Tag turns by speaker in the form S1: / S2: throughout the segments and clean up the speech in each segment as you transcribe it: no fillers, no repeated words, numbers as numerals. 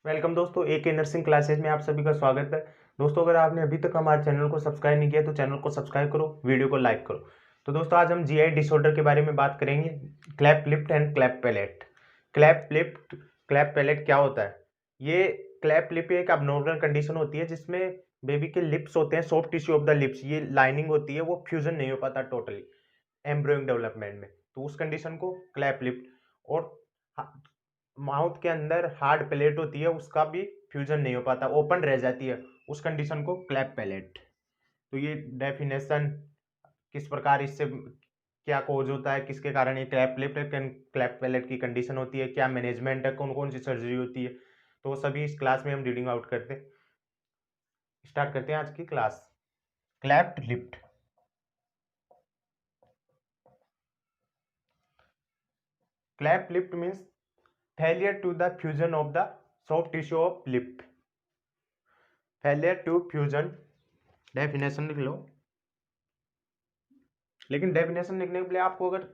S1: Welcome दोस्तों, एक nursing classes में आप सभी का स्वागत है। दोस्तों, अगर आपने अभी तक हमारे चैनल को सब्सक्राइब नहीं किया तो चैनल को सब्सक्राइब करो, वीडियो को लाइक करो। तो दोस्तों, आज हम जीआई डिसऑर्डर के बारे में बात करेंगे। Cleft lip and cleft palate. Cleft lip, cleft palate क्या होता है? ये क्लैप लिप एक अबनॉर्मल कंडीशन होती है जिसमें बेबी के लिप्स होते हैं, soft tissue of the lips, ये लाइनिंग होती है, वो फ्यूजन नहीं हो पाता टोटली एम्ब्रियोनिक डेवलपमेंट में। तो उस कंडीशन को क्लैप लिफ्ट। और माउथ के अंदर हार्ड प्लेट होती है, उसका भी फ्यूजन नहीं हो पाता, ओपन रह जाती है, उस कंडीशन को क्लैप पैलेट। तो ये डेफिनेशन, किस प्रकार इससे क्या कोज होता है, किसके कारण ये क्लैप लिप क्लैप पैलेट की कंडीशन होती है, क्या मैनेजमेंट है, कौन कौन सी सर्जरी होती है, तो वो सभी इस क्लास में हम रीडिंग आउट करते हैं। स्टार्ट करते हैं आज की class. Cleft lip. Cleft lip means failure to the fusion of the soft tissue of lip. Failure to fusion, definition लिख लो। लेकिन डेफिनेशन लिखने के लिए आपको अगर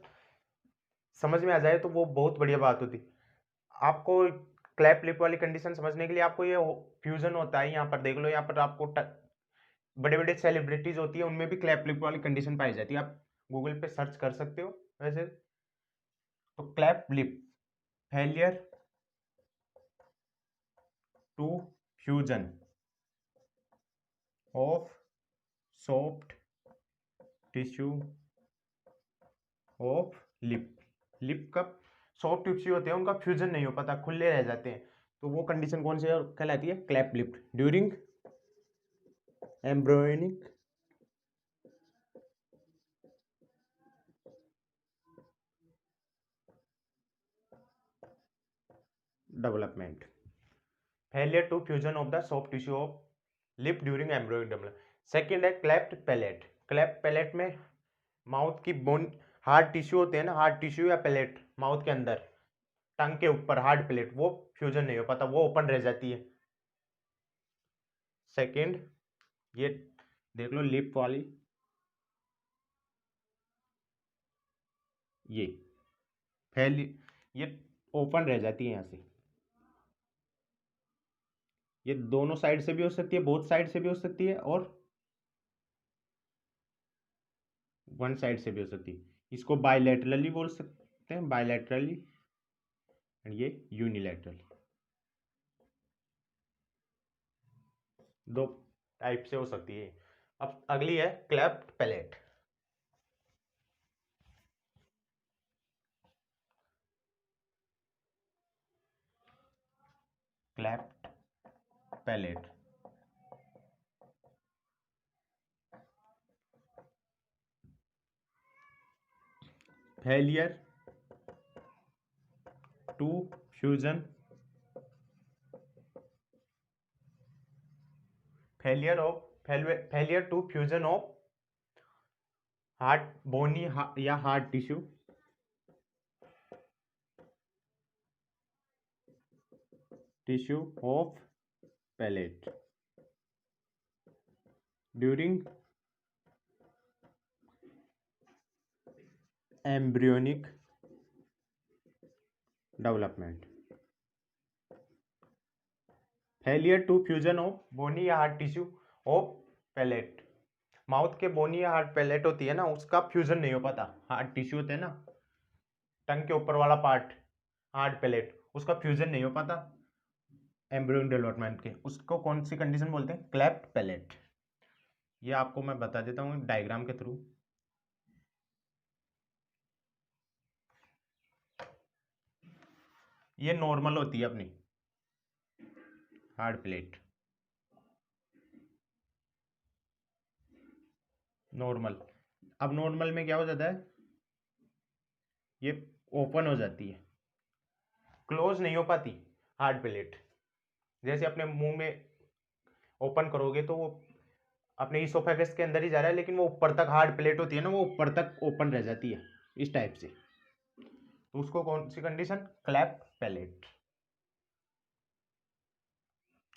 S1: समझ में आ जाए तो वो बहुत बढ़िया बात होती। आपको क्लैप लिप वाली कंडीशन समझने के लिए आपको ये फ्यूजन होता है, यहाँ पर देख लो, यहाँ पर आपको बड़े बड़े सेलिब्रिटीज होती है, उनमें भी क्लैप लिप वाली कंडीशन पाई जाती है। आप गूगल पे सर्च कर सकते हो वैसे। तो cleft lip, failure to fusion of soft tissue of lip. Lip का सॉफ्ट टिश्यू होते हैं, उनका फ्यूजन नहीं हो पाता, खुले रह जाते हैं, तो वो कंडीशन कौन सी कहलाती है? Cleft lip during embryonic development. Failure to fusion of the soft tissue of lip during embryonic development. Second है क्लैप्ट पैलेट। क्लैप्ट पैलेट में माउथ की बोन, हार्ड टिश्यू होते हैं ना, हार्ड टिश्यू या पैलेट माउथ के अंदर, टंग के ऊपर हार्ड प्लेट, वो फ्यूजन नहीं हो पाता, वो ओपन रह जाती है। सेकेंड, ये देख लो लिप वाली, ये फैल, ये ओपन रह जाती है यहाँ से। ये दोनों साइड से भी हो सकती है, बोथ साइड से भी हो सकती है, और वन साइड से भी हो सकती है। इसको बायलैटरली बोल सकते हैं, बायलैटरली, एंड ये यूनिलैटरल। दो टाइप से हो सकती है। अब अगली है cleft palate. Cleft palate, failure to fusion, failure to fusion of hard bony या hard tissue of palate during embryonic development. Failure to fusion of bony या hard tissue of palate. Mouth के बोनी या heart palette होती है ना, उसका fusion नहीं हो पाता। हार्ट टिश्यू होते हैं ना, टंग के ऊपर वाला पार्ट, हार्ट पैलेट, उसका फ्यूजन नहीं हो पाता एम्ब्रियोनिक डेवलपमेंट के, उसको कौन सी कंडीशन बोलते हैं? Cleft palate. ये आपको मैं बता देता हूँ डायग्राम के थ्रू। ये नॉर्मल होती है अपनी हार्ड प्लेट, नॉर्मल। अब नॉर्मल में क्या हो जाता है? ये ओपन हो जाती है, क्लोज नहीं हो पाती हार्ड प्लेट। जैसे अपने मुंह में ओपन करोगे तो वो अपने इसोफेगस के अंदर ही जा रहा है, लेकिन वो ऊपर तक हार्ड प्लेट होती है ना, वो ऊपर तक ओपन रह जाती है इस टाइप से। तो उसको कौन सी कंडीशन? Clap palette.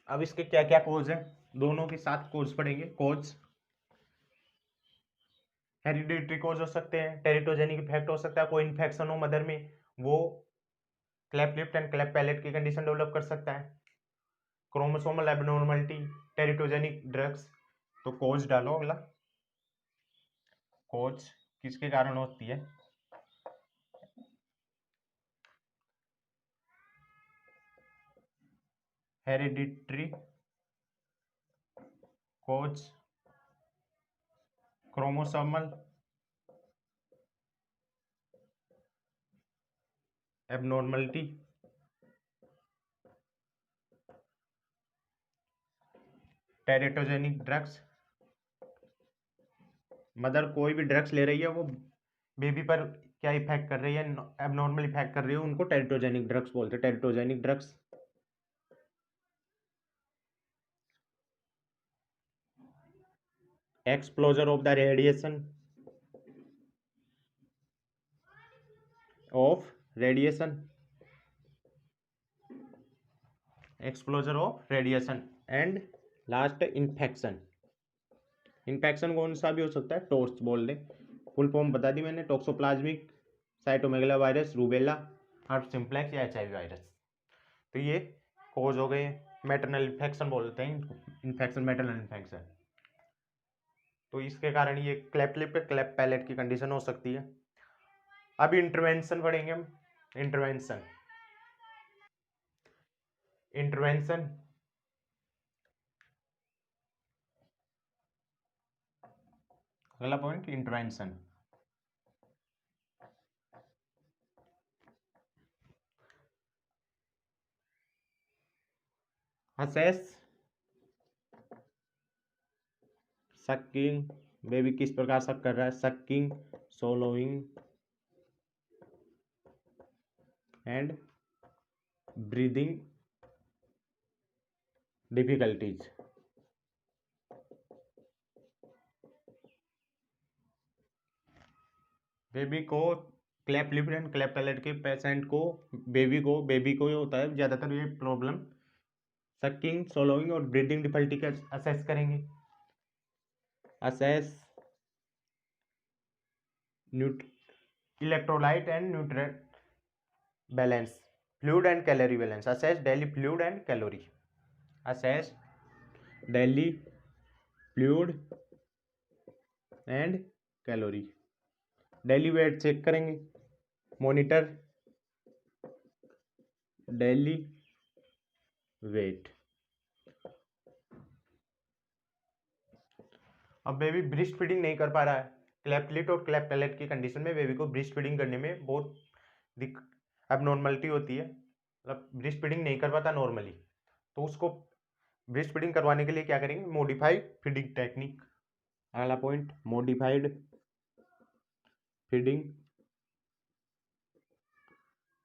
S1: अब इसके क्या क्या कोज है, दोनों के साथ कोज पढ़ेंगे। कोज हेरिडिटरी कोज हो सकते हैं, टेरिटोजेनिक इफेक्ट हो सकता है, कोई इन्फेक्शन हो मदर में, वो cleft lip and cleft palate की कंडीशन डेवलप कर सकता है। Chromosomal abnormality, teratogenic drugs. तो कोज डालो अगला। कोज किसके कारण होती है? Hereditary cause, chromosomal abnormality, teratogenic drugs. Mother कोई भी ड्रग्स ले रही है वो बेबी पर क्या इफेक्ट कर रही है, एबनॉर्मल इफेक्ट कर रही है, उनको टेरिटोजेनिक ड्रग्स बोलते हैं। Teratogenic drugs. Exposure of the radiation of radiation, exposure of radiation. And last infection. Infection कौन सा भी हो सकता है, टोर्च बोल दे। फुल फॉर्म बता दी मैंने, टॉक्सोप्लाज्मिक साइटोमेगला वायरस, रूबेला, हर्प सिम्प्लेक्स या एचआईवी वायरस। तो ये कोज हो गए। मैटरनल इन्फेक्शन बोलते हैं इन्फेक्शन, मैटरनल इन्फेक्शन। तो इसके कारण ये क्लेफ्ट लिप, क्लेफ्ट पैलेट की कंडीशन हो सकती है। अब इंटरवेंशन पढ़ेंगे हम। इंटरवेंशन, इंटरवेंशन अगला point, intervention. Assess sucking, baby किस प्रकार सक कर रहा है, sucking, swallowing and breathing difficulties. Baby को cleft lip and cleft palate के पेशेंट को, बेबी को होता है ज़्यादातर ये प्रॉब्लम। सकिंग, सोलोइंग और ब्रीदिंग डिफिकल्टी का असेस करेंगे। Assess electrolyte and nutrient balance, fluid and calorie balance. Assess daily fluid and calorie, assess daily fluid and calorie. Daily weight check करेंगे, मॉनिटर डेली वेट। अब baby breast feeding नहीं कर पा रहा है, cleft lip और cleft palate की condition में बेबी को ब्रेस्ट फीडिंग करने में बहुत एबनॉर्मलिटी होती है, मतलब ब्रेस्ट फीडिंग नहीं कर पाता नॉर्मली। तो उसको ब्रेस्ट फीडिंग करवाने के लिए क्या करेंगे, मॉडिफाइड फीडिंग टेक्निक। अगला point, modified feeding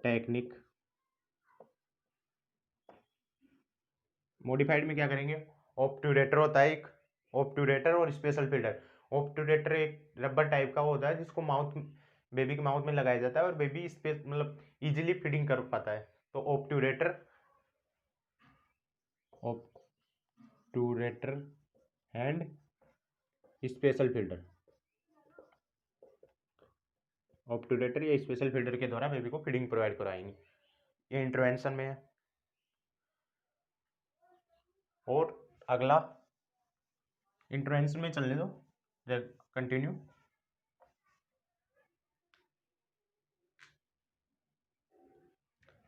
S1: technique. Modified में क्या करेंगे, ऑब्ट्यूरेटर होता है एक, ऑब्ट्यूरेटर और स्पेशल फीडर। ऑब्ट्यूरेटर एक रबर टाइप का होता है जिसको माउथ, बेबी के माउथ में लगाया जाता है और बेबी स्पेस मतलब इजीली फीडिंग कर पाता है। तो obturator, obturator and special feeder, obturator या स्पेशल फीडर के द्वारा बेबी को फीडिंग प्रोवाइड कराएंगे। ये इंटरवेंशन में है। और अगला इंटरवेंशन में चलने दो, कंटिन्यू।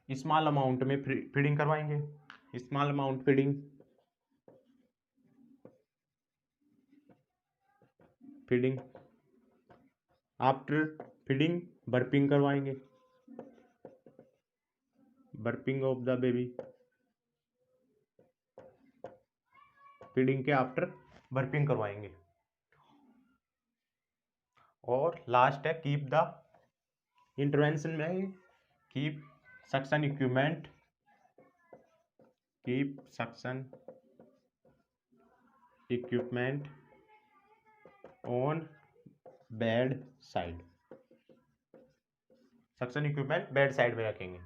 S1: स्मॉल अमाउंट में फीडिंग करवाएंगे, small amount feeding, feeding after feeding burping करवाएंगे, burping of the baby, feeding के आफ्टर बर्पिंग करवाएंगे। और लास्ट है कीप द, इंटरवेंशन में keep suction equipment, keep suction equipment on bedside, suction equipment bedside में रखेंगे।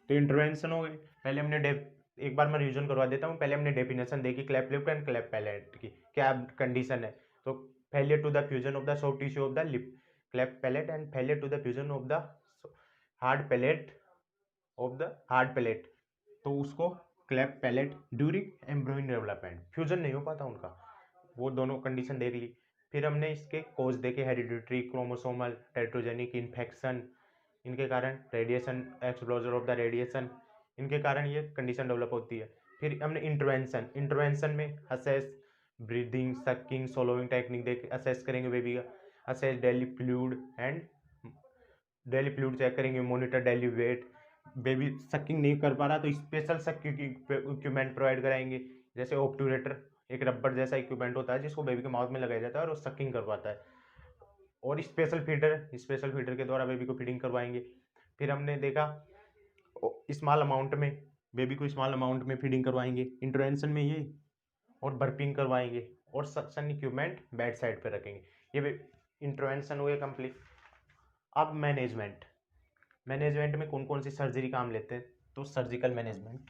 S1: तो intervention हो गई। पहले हमने एक बार मैं रिविजन करवा देता हूँ। पहले हमने डेफिनेशन देखी cleft lip and cleft palate की, क्या कंडीशन है। तो failure to the fusion of the soft tissue of the lip, cleft palate, and failure to the fusion of the hard palate, of the hard palate, तो उसको cleft palate during embryo development, fusion नहीं हो पाता उनका, वो दोनों condition देख ली। फिर हमने इसके कोज देखे, हेरिडिटरी, क्रोमोसोमल, टेट्रोजेनिक, इन्फेक्शन, इनके कारण radiation, exposure of the radiation, इनके कारण ये कंडीशन डेवलप होती है। फिर हमने इंटरवेंशन, इंटरवेंशन में assess breathing, sucking, swallowing technique देख असेस करेंगे बेबी का, assess daily fluid and daily fluid check करेंगे, monitor daily weight, baby sucking नहीं कर पा रहा तो स्पेशल सकिंग इक्विपमेंट प्रोवाइड कराएंगे, जैसे ऑब्टूरेटर, एक रबर जैसा इक्विपमेंट होता है जिसको बेबी के माउथ में लगाया जाता है और वो सकिंग करवाता है, और स्पेशल फीडर के द्वारा बेबी को फीडिंग करवाएंगे। फिर हमने देखा स्मॉल अमाउंट में, बेबी को स्मॉल अमाउंट में फीडिंग करवाएंगे इंटरवेंशन में ये, और बर्पिंग करवाएंगे, और सक्शन इक्विपमेंट बेड साइड पे रखेंगे। ये इंटरवेंशन हो गया कंप्लीट। अब मैनेजमेंट, मैनेजमेंट में कौन कौन सी सर्जरी काम लेते हैं, तो सर्जिकल मैनेजमेंट,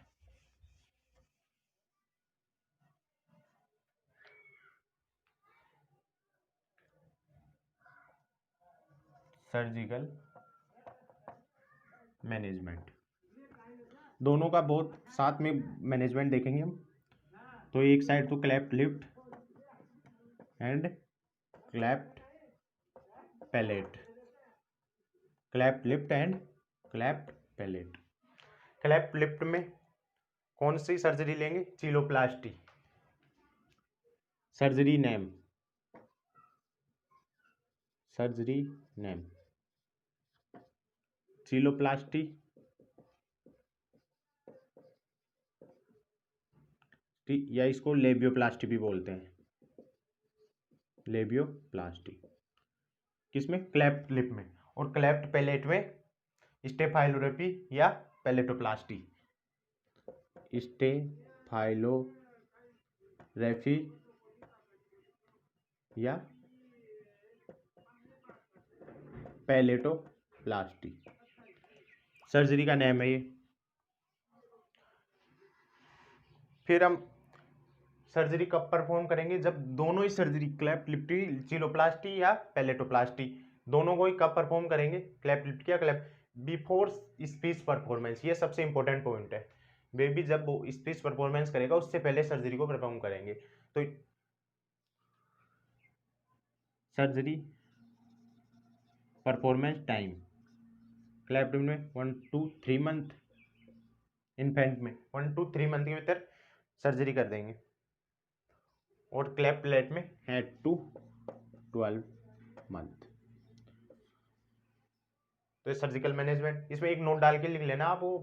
S1: सर्जिकल मैनेजमेंट, दोनों का बहुत साथ में मैनेजमेंट देखेंगे हम। तो एक साइड तो cleft lip and cleft palate, cleft lip and cleft palate. Cleft lip में कौन सी सर्जरी लेंगे, cheiloplasty, surgery name, surgery name cheiloplasty, या इसको लेबियोप्लास्टी भी बोलते हैं, लेबियोप्लास्टी, किसमें, क्लैप्ट लिप में। और क्लैप्ट पैलेट में स्टेफाइलोरेपी या पैलेटोप्लास्टी, स्टेफाइलोरेपी या पैलेटोप्लास्टी, सर्जरी का नाम है ये। फिर हम सर्जरी कब परफॉर्म करेंगे, जब दोनों ही सर्जरी क्लैप्ट लिफ्ट, चीलोप्लास्टी या पैलेटोप्लास्टी, दोनों को ही कब परफॉर्म करेंगे, क्लैप्ट लिफ्ट या क्लैप, बिफोर स्पीच परफॉर्मेंस, ये सबसे इंपॉर्टेंट पॉइंट है। बेबी जब वो स्पीच परफॉर्मेंस करेगा उससे पहले सर्जरी को परफॉर्म करेंगे। तो सर्जरी परफॉर्मेंस टाइम, क्लैप्ट में 1 to 3 मंथ, इन्फेंट में 1 to 3 मंथ के भीतर सर्जरी कर देंगे, और क्लैप्ट पैलेट में 8 to 12 मंथ। तो सर्जिकल मैनेजमेंट, इसमें एक नोट डाल के लिख लेना आप वो,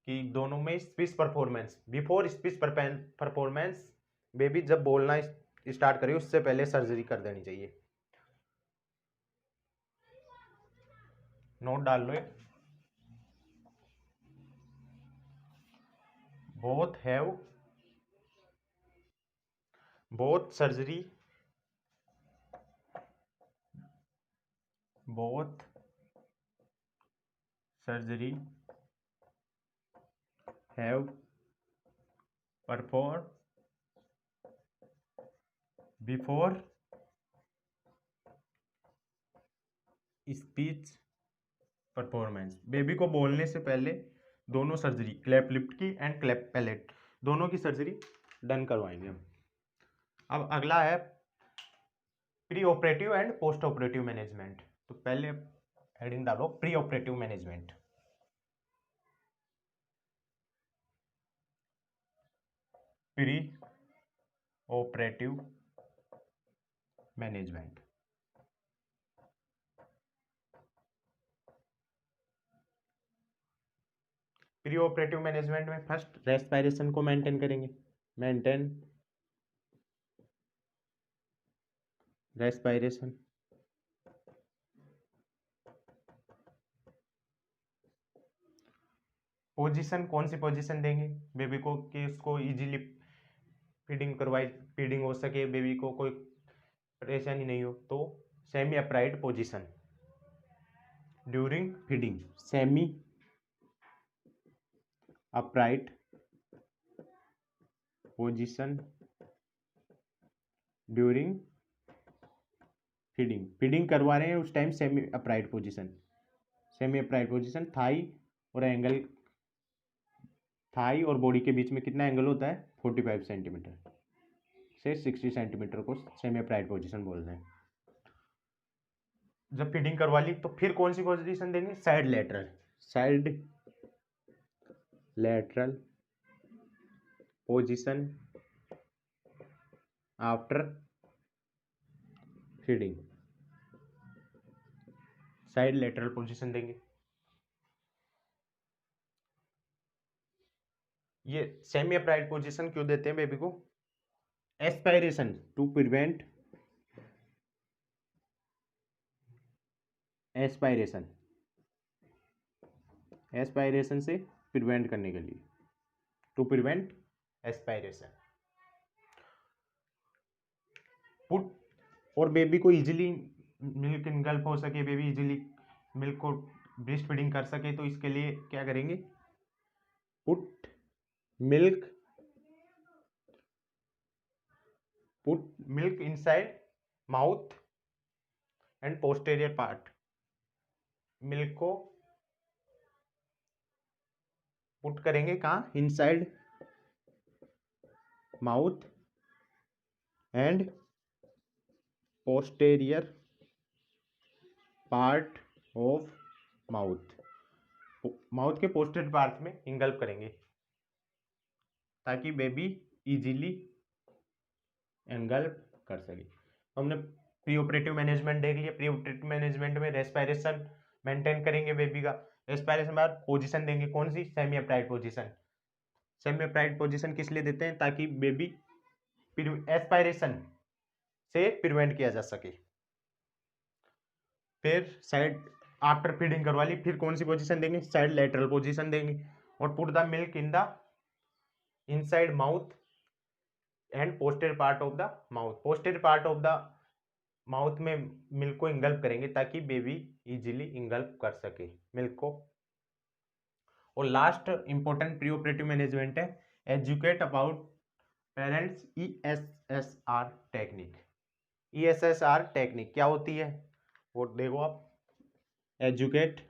S1: कि दोनों में speech performance, before speech performance, baby जब बोलना स्टार्ट करे उससे पहले सर्जरी कर देनी चाहिए, नोट डाल लो एक। Both have, both surgery, both surgery have perform before speech performance, baby को बोलने से पहले दोनों सर्जरी, क्लैप लिफ्ट की एंड क्लैप पैलेट, दोनों की सर्जरी डन करवाएंगे हम। अब अगला है pre operative and post operative management. तो पहले हेडिंग डालो pre operative management, pre operative management. Pre operative management में फर्स्ट रेस्पिरेशन को मेंटेन करेंगे, मेंटेन रेस्पिरेशन, पोजीशन, कौन सी पोजीशन देंगे बेबी को कि उसको इजीली फीडिंग हो सके, बेबी को कोई परेशानी नहीं हो, तो semi upright position during feeding, semi upright position during feeding, feeding करवा रहे हैं उस time semi upright position, semi upright position, thigh और एंगल, थाई और बॉडी के बीच में कितना एंगल होता है, 45 सेंटीमीटर से 60 सेंटीमीटर को सेमी अपराइट पोजीशन बोलते हैं। जब फीडिंग करवा ली तो फिर कौन सी पोजीशन देंगे, side lateral, side lateral position after feeding, side lateral position देंगे। ये सेमी अपराइट पोजीशन क्यों देते हैं बेबी को, aspiration to prevent aspiration, aspiration से प्रिवेंट करने के लिए, टू प्रिवेंट एस्पायरेशन। पुट और बेबी को इजीली मिल्क इनगल्फ हो सके, बेबी इजीली मिल्क को ब्रेस्ट फीडिंग कर सके, तो इसके लिए क्या करेंगे, put milk inside mouth and posterior part, milk को पुट करेंगे कहाँ, inside mouth and posterior part of mouth के पोस्टेरियर पार्ट में इंगल्फ करेंगे ताकि बेबी इजीली एंगल्फ कर सके। तो हमने प्री ऑपरेटिव मैनेजमेंट देख लिया। प्री ऑपरेटिव मैनेजमेंट में रेस्पिरेशन मेंटेन करेंगे बेबी का, रेस्पिरेशन बाद पोजीशन देंगे, कौन सी, semi upright position. Semi upright position किस लिए देते हैं, ताकि बेबी एस्पायरेशन से प्रिवेंट किया जा सके। फिर साइड आफ्टर फीडिंग करवा ली, फिर कौन सी पोजीशन देंगे, साइड लेटरल पोजीशन देंगे, और put the milk in the inside mouth and posterior part of the mouth, posterior part of the mouth में मिल्क को इंगल्फ करेंगे ताकि बेबी इजीली इंगल्फ कर सके मिल्क को। और last important pre operative management है educate about parents ESSR technique. ESSR technique क्या होती है वो देखो आप, एजुकेट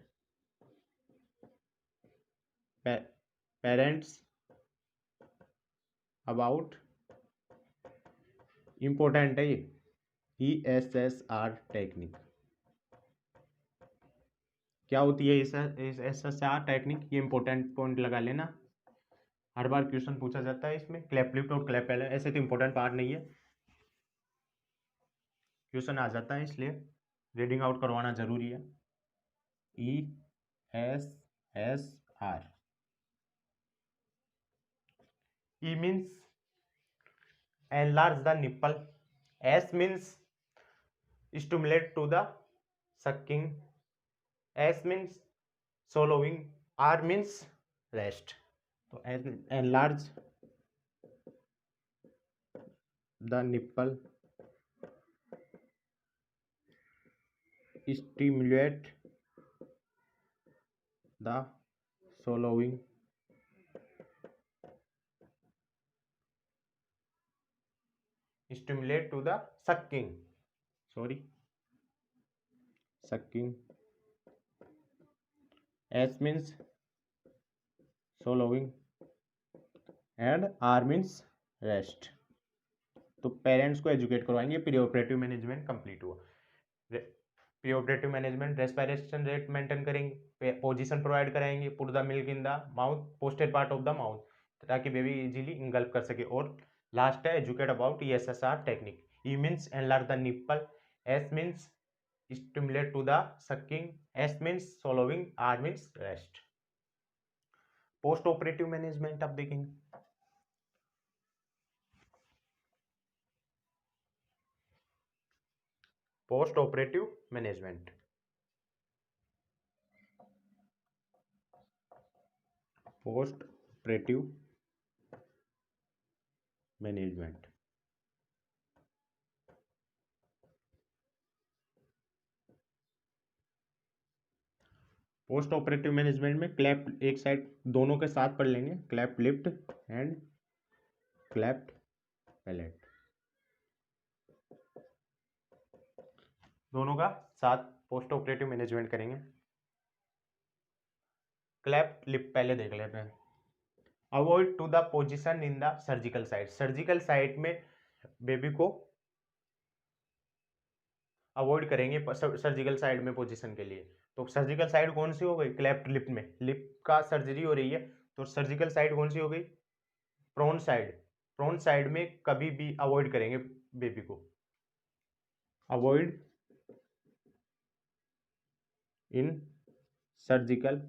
S1: पेरेंट्स अबाउट, इंपॉर्टेंट है ये ESSR टेक्निक। क्या होती है ESSR टेक्निक, ये इंपॉर्टेंट पॉइंट लगा लेना, हर बार क्वेश्चन पूछा जाता है इसमें। क्लैप लिफ्ट और क्लैप पैलेट ऐसे तो इंपॉर्टेंट पार्ट नहीं है, क्वेश्चन आ जाता है इसलिए रीडिंग आउट करवाना जरूरी है। ESSR, E means enlarge the nipple, S means stimulate to the sucking, S means swallowing, R means rest। तो enlarge the nipple, stimulate the swallowing, stimulate to the sucking, sucking, S means swallowing and R means rest। तो parents को educate करवाएंगे, pre operative management complete हुआ। Pre operative management respiration rate maintain करेंगे, position provide कराएंगे, put the milk in the mouth, posted part of the mouth ताकि baby easily engulf कर सके। और लास्ट है educate about ESSR technique. E means enlarge the nipple, S means stimulate to the sucking, S means swallowing, R means rest. Post operative management आप देखेंगे, post operative management, post operative management. Post operative management में cleft एक side दोनों के साथ पढ़ लेंगे, cleft lip and cleft palate, दोनों का साथ पोस्ट ऑपरेटिव मैनेजमेंट करेंगे। क्लैप लिफ्ट पहले देख लेते हैं। Avoid to the position in the surgical site, surgical site में बेबी को अवॉइड करेंगे सर्जिकल साइड में पोजीशन के लिए। तो सर्जिकल साइड कौन सी हो गई, क्लेफ्ट लिप में, लिप का सर्जरी हो रही है तो सर्जिकल साइड कौन सी हो गई, प्रोन साइड। प्रोन साइड में कभी भी अवॉइड करेंगे बेबी को, avoid in surgical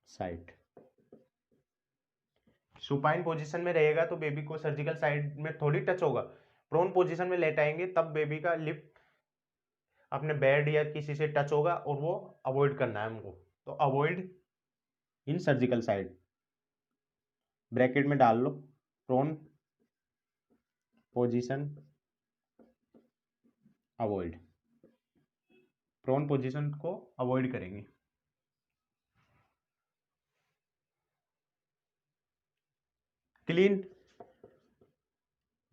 S1: side. Supine position में रहेगा तो बेबी को सर्जिकल साइड में थोड़ी टच होगा, प्रोन पोजीशन में लेट आएंगे तब बेबी का लिप अपने बेड या किसी से टच होगा और वो अवॉइड करना है हमको। तो avoid in surgical side, bracket में डाल लो, prone position avoid, prone position को अवॉइड करेंगे। क्लीन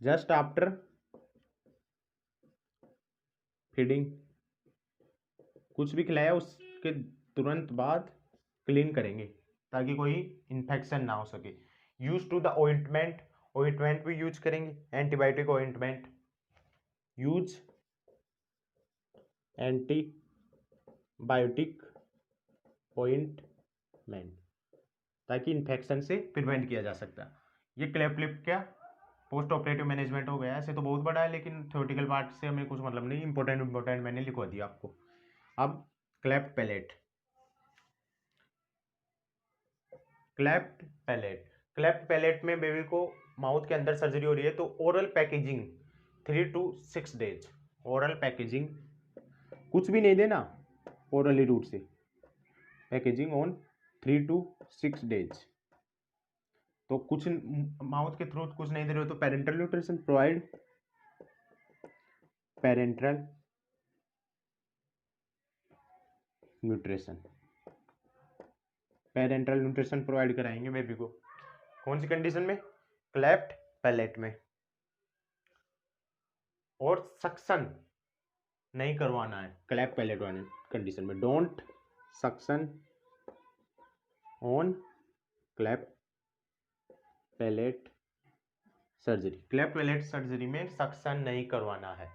S1: जस्ट आफ्टर फीडिंग, कुछ भी खिलाया उसके तुरंत बाद क्लीन करेंगे ताकि कोई इन्फेक्शन ना हो सके। Use to the ointment, ointment भी यूज करेंगे, antibiotic ointment, use antibiotic ointment ताकि इन्फेक्शन से प्रिवेंट किया जा सकता है। ये क्लेफ्ट लिप क्या पोस्ट ऑपरेटिव मैनेजमेंट हो गया। ऐसे तो बहुत बड़ा है लेकिन थ्योरेटिकल पार्ट से हमें कुछ मतलब नहीं, इंपॉर्टेंट मैंने लिखवा दिया आपको। अब cleft palate, cleft palate, cleft palate में बेबी को माउथ के अंदर सर्जरी हो रही है तो oral packaging 3 to 6 days, oral packaging कुछ भी नहीं देना, ओरली रूट से पैकेजिंग ऑन 3 to 6 डेज। तो कुछ माउथ के थ्रू कुछ नहीं दे रहे हो तो parental nutrition provide, parental nutrition, parental nutrition provide कराएंगे बेबी को। कौन सी कंडीशन में, क्लेफ्ट पैलेट में। और सक्शन नहीं करवाना है क्लेफ्ट पैलेट वाले कंडीशन में, don't suction on cleft palate surgery, cleft palate surgery में सक्शन नहीं करवाना है।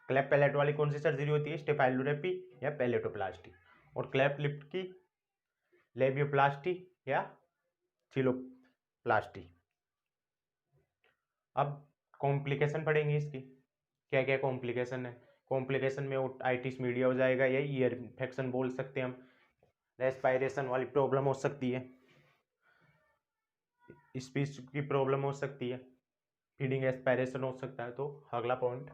S1: क्लेफ्ट पैलेट वाली कौन सी सर्जरी होती है, स्टेफाइलोरेपी या पैलेटोप्लास्टी, और क्लेफ्ट लिप की लेबियोप्लास्टी या चिलोप्लास्टी। अब कॉम्प्लिकेशन पड़ेंगे इसकी, क्या क्या कॉम्प्लिकेशन है। कॉम्प्लिकेशन में ओटाइटिस मीडिया हो जाएगा या ईयर इन्फेक्शन बोल सकते हैं हम, रेस्पायरेशन वाली प्रॉब्लम हो सकती है, स्पीच की प्रॉब्लम हो सकती है, फीडिंग एस्पायरेशन हो सकता है। तो अगला पॉइंट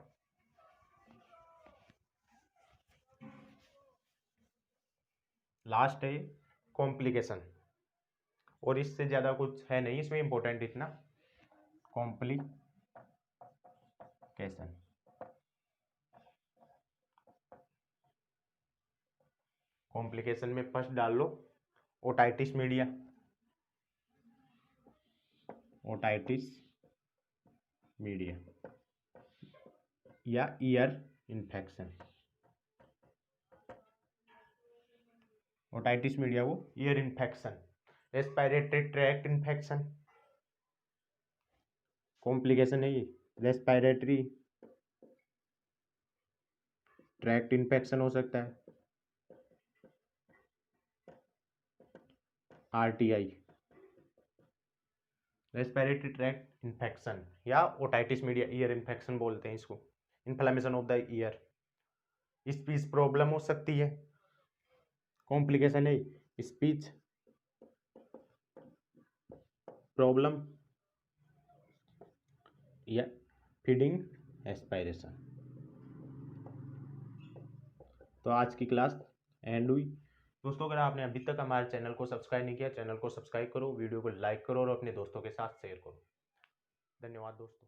S1: लास्ट है कॉम्प्लिकेशन, और इससे ज़्यादा कुछ है नहीं इसमें इंपॉर्टेंट इतना, कॉम्प्लिकेशन। कॉम्प्लिकेशन में फर्स्ट डाल लो ओटाइटिस मीडिया, ओटाइटिस मीडिया या ईयर इन्फेक्शन, ओटाइटिस मीडिया वो ear infection, respiratory tract infection, complication है ये, रेस्पायरेटरी ट्रैक्ट इन्फेक्शन हो सकता है, आरटीआई रेस्पिरेटरी ट्रैक्ट इन्फेक्शन या ओटाइटिस मीडिया ईयर इन्फेक्शन बोलते हैं इसको, inflammation of the year, speech problem हो सकती है, कॉम्प्लिकेशन है स्पीच प्रॉब्लम या फीडिंग एस्पायरेशन। तो आज की क्लास एंड हुई दोस्तों। अगर आपने अभी तक हमारे चैनल को सब्सक्राइब नहीं किया, चैनल को सब्सक्राइब करो, वीडियो को लाइक करो और अपने दोस्तों के साथ शेयर करो। धन्यवाद दोस्तों।